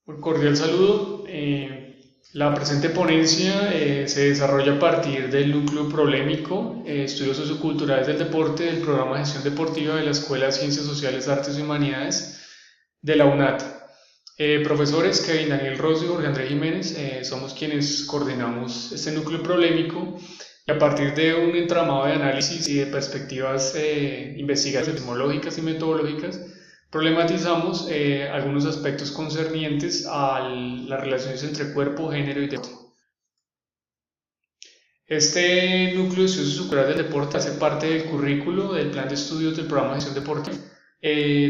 Un cordial saludo. La presente ponencia se desarrolla a partir del núcleo problemático, estudios socioculturales del deporte, del programa de gestión deportiva de la Escuela de Ciencias Sociales, Artes y Humanidades de la UNAT. Profesores Kevin Daniel Rosso y Jorge Andrés Jiménez somos quienes coordinamos este núcleo problemático y a partir de un entramado de análisis y de perspectivas investigativas, epistemológicas y metodológicas, problematizamos algunos aspectos concernientes a las relaciones entre cuerpo, género y deporte. Este núcleo de estudios socioculturales del deporte hace parte del currículo del plan de estudios del programa de gestión deportiva.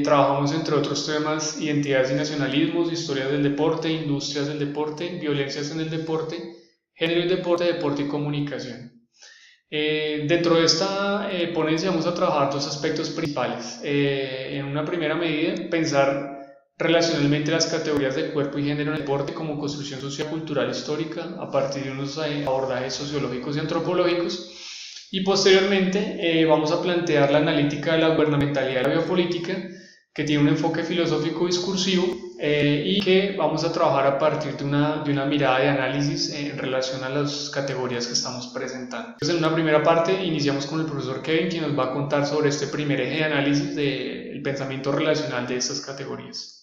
Trabajamos entre otros temas identidades y nacionalismos, historias del deporte, industrias del deporte, violencias en el deporte, género y deporte, deporte y comunicación. Dentro de esta ponencia vamos a trabajar dos aspectos principales. En una primera medida, pensar relacionalmente las categorías de cuerpo y género en el deporte como construcción social, cultural, histórica, a partir de unos abordajes sociológicos y antropológicos. Y posteriormente vamos a plantear la analítica de la gubernamentalidad de la biopolítica, que tiene un enfoque filosófico discursivo y que vamos a trabajar a partir de una mirada de análisis en relación a las categorías que estamos presentando. Entonces, en una primera parte iniciamos con el profesor Kevin, quien nos va a contar sobre este primer eje de análisis del pensamiento relacional de estas categorías.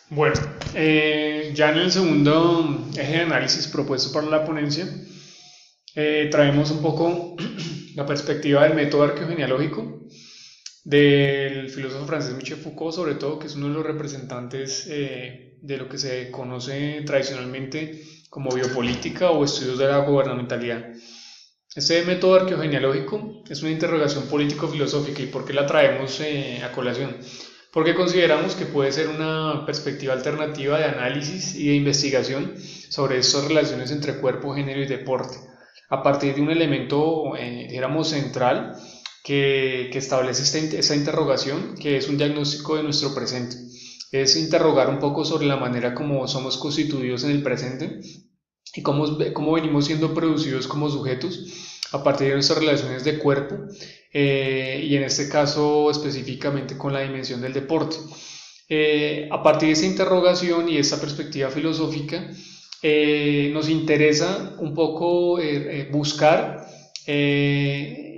Bueno, ya en el segundo eje de análisis propuesto para la ponencia, traemos un poco la perspectiva del método arqueogenealógico del filósofo francés Michel Foucault, sobre todo, que es uno de los representantes de lo que se conoce tradicionalmente como biopolítica o estudios de la gubernamentalidad. Este método arqueogenealógico es una interrogación político-filosófica. ¿Y por qué la traemos a colación? Porque consideramos que puede ser una perspectiva alternativa de análisis y de investigación sobre estas relaciones entre cuerpo, género y deporte, a partir de un elemento, dijéramos, central que establece esta interrogación, que es un diagnóstico de nuestro presente. Es interrogar un poco sobre la manera como somos constituidos en el presente y cómo venimos siendo producidos como sujetos a partir de nuestras relaciones de cuerpo, y en este caso específicamente con la dimensión del deporte. A partir de esta interrogación y esta perspectiva filosófica, nos interesa un poco buscar,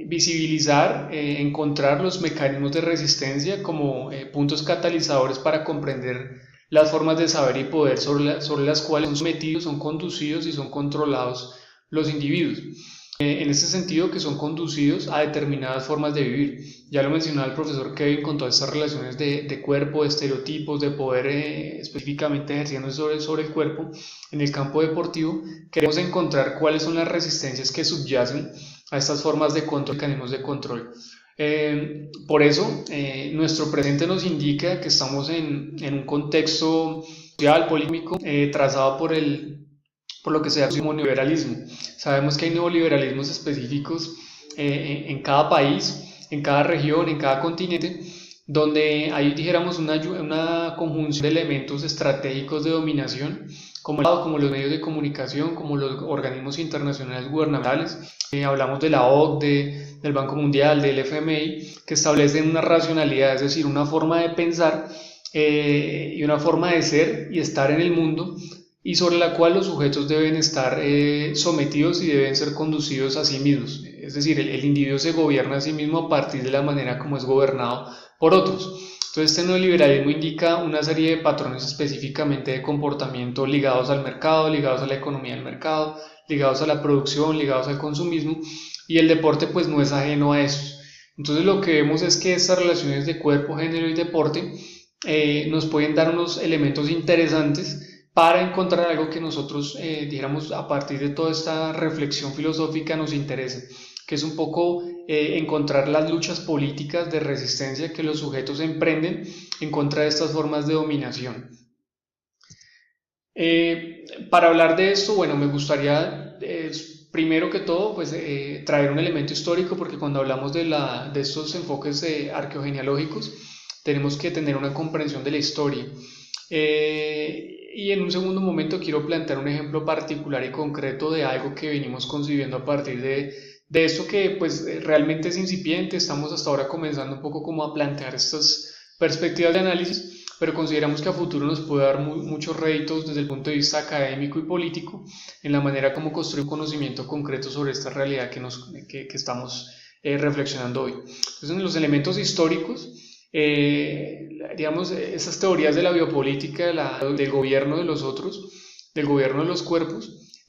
visibilizar, encontrar los mecanismos de resistencia como puntos catalizadores para comprender las formas de saber y poder sobre las cuales son sometidos, son conducidos y son controlados los individuos. En este sentido, que son conducidos a determinadas formas de vivir. Ya lo mencionaba el profesor Kevin con todas estas relaciones de cuerpo, de estereotipos, de poder específicamente ejerciendo sobre el cuerpo. En el campo deportivo queremos encontrar cuáles son las resistencias que subyacen a estas formas de control, mecanismos de control. Por eso, nuestro presente nos indica que estamos en un contexto social, político, trazado por lo que se llama como neoliberalismo. Sabemos que hay neoliberalismos específicos en cada país, en cada región, en cada continente, donde hay, dijéramos, una conjunción de elementos estratégicos de dominación, como los medios de comunicación, como los organismos internacionales gubernamentales. Hablamos de la OCDE, del Banco Mundial, del FMI, que establecen una racionalidad, es decir, una forma de pensar y una forma de ser y estar en el mundo, y sobre la cual los sujetos deben estar sometidos y deben ser conducidos a sí mismos. Es decir, el individuo se gobierna a sí mismo a partir de la manera como es gobernado por otros. Entonces, este neoliberalismo indica una serie de patrones específicamente de comportamiento ligados al mercado, ligados a la economía del mercado, ligados a la producción, ligados al consumismo, y el deporte pues no es ajeno a eso. Entonces, lo que vemos es que estas relaciones de cuerpo, género y deporte nos pueden dar unos elementos interesantes para encontrar algo que nosotros, dijéramos, a partir de toda esta reflexión filosófica nos interese, que es un poco encontrar las luchas políticas de resistencia que los sujetos emprenden en contra de estas formas de dominación. Para hablar de esto, bueno, me gustaría, primero que todo, pues, traer un elemento histórico, porque cuando hablamos de estos enfoques arqueogenealógicos, tenemos que tener una comprensión de la historia. Y en un segundo momento quiero plantear un ejemplo particular y concreto de algo que venimos concibiendo a partir de esto que pues realmente es incipiente. Estamos hasta ahora comenzando un poco como a plantear estas perspectivas de análisis, pero consideramos que a futuro nos puede dar muchos réditos desde el punto de vista académico y político en la manera como construir un conocimiento concreto sobre esta realidad que estamos reflexionando hoy. Entonces, en los elementos históricos, digamos, esas teorías de la biopolítica, del gobierno de los otros, del gobierno de los cuerpos,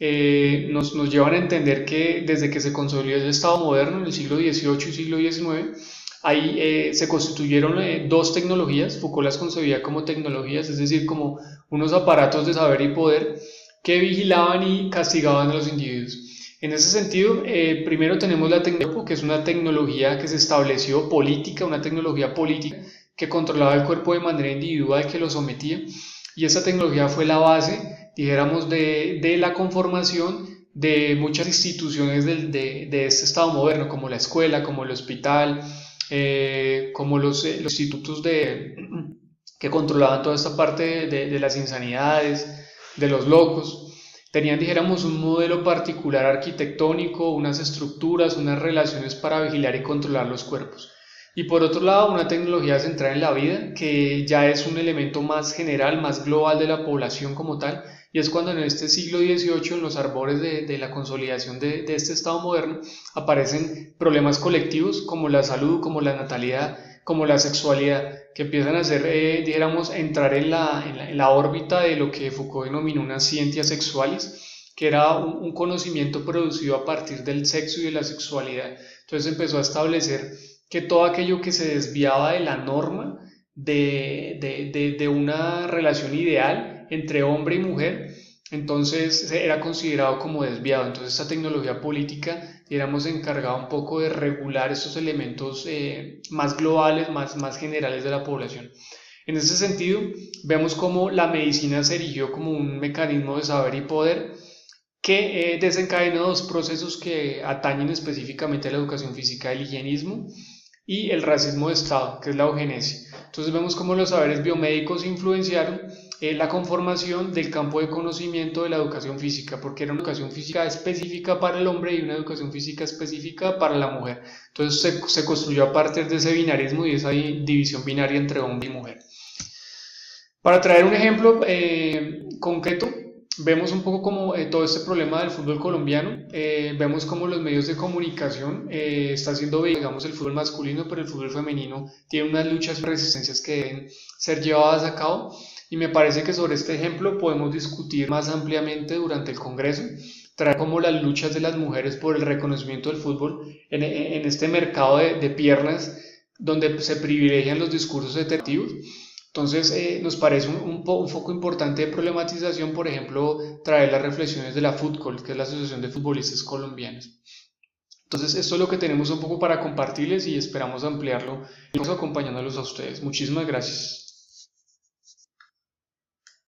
nos llevan a entender que desde que se consolidó el Estado moderno en el siglo XVIII y siglo XIX, ahí se constituyeron dos tecnologías. Foucault las concebía como tecnologías, es decir, como unos aparatos de saber y poder que vigilaban y castigaban a los individuos. En ese sentido, primero tenemos la tecnología, que es una tecnología que se estableció política, una tecnología política que controlaba el cuerpo de manera individual, que lo sometía, y esa tecnología fue la base, dijéramos, de la conformación de muchas instituciones de este Estado moderno, como la escuela, como el hospital, como los institutos que controlaban toda esta parte de las insanidades, de los locos. Tenían, dijéramos, un modelo particular arquitectónico, unas estructuras, unas relaciones para vigilar y controlar los cuerpos. Y por otro lado, una tecnología centrada en la vida, que ya es un elemento más general, más global de la población como tal, y es cuando en este siglo XVIII, en los arbores de la consolidación de este Estado moderno, aparecen problemas colectivos como la salud, como la natalidad, como la sexualidad, que empiezan a ser, dijéramos, entrar en la órbita de lo que Foucault denominó unas ciencias sexuales, que era un conocimiento producido a partir del sexo y de la sexualidad. Entonces empezó a establecer que todo aquello que se desviaba de la norma de una relación ideal entre hombre y mujer, entonces era considerado como desviado. Entonces esta tecnología política, éramos encargada un poco de regular estos elementos más globales, más generales de la población. En ese sentido, vemos cómo la medicina se erigió como un mecanismo de saber y poder que desencadenó dos procesos que atañen específicamente a la educación física: el higienismo y el racismo de Estado, que es la eugenesia. Entonces vemos cómo los saberes biomédicos influenciaron la conformación del campo de conocimiento de la educación física, porque era una educación física específica para el hombre y una educación física específica para la mujer. Entonces se construyó a partir de ese binarismo y esa división binaria entre hombre y mujer. Para traer un ejemplo concreto, vemos un poco como todo este problema del fútbol colombiano, vemos como los medios de comunicación está haciendo, digamos, el fútbol masculino, pero el fútbol femenino tiene unas luchas y resistencias que deben ser llevadas a cabo, y me parece que sobre este ejemplo podemos discutir más ampliamente durante el Congreso, traer como las luchas de las mujeres por el reconocimiento del fútbol en este mercado de piernas donde se privilegian los discursos heteronormativos. Entonces, nos parece un foco importante de problematización, por ejemplo, traer las reflexiones de la FUTCOL, que es la Asociación de Futbolistas Colombianos. Entonces, esto es lo que tenemos un poco para compartirles y esperamos ampliarlo y acompañándolos a ustedes. Muchísimas gracias.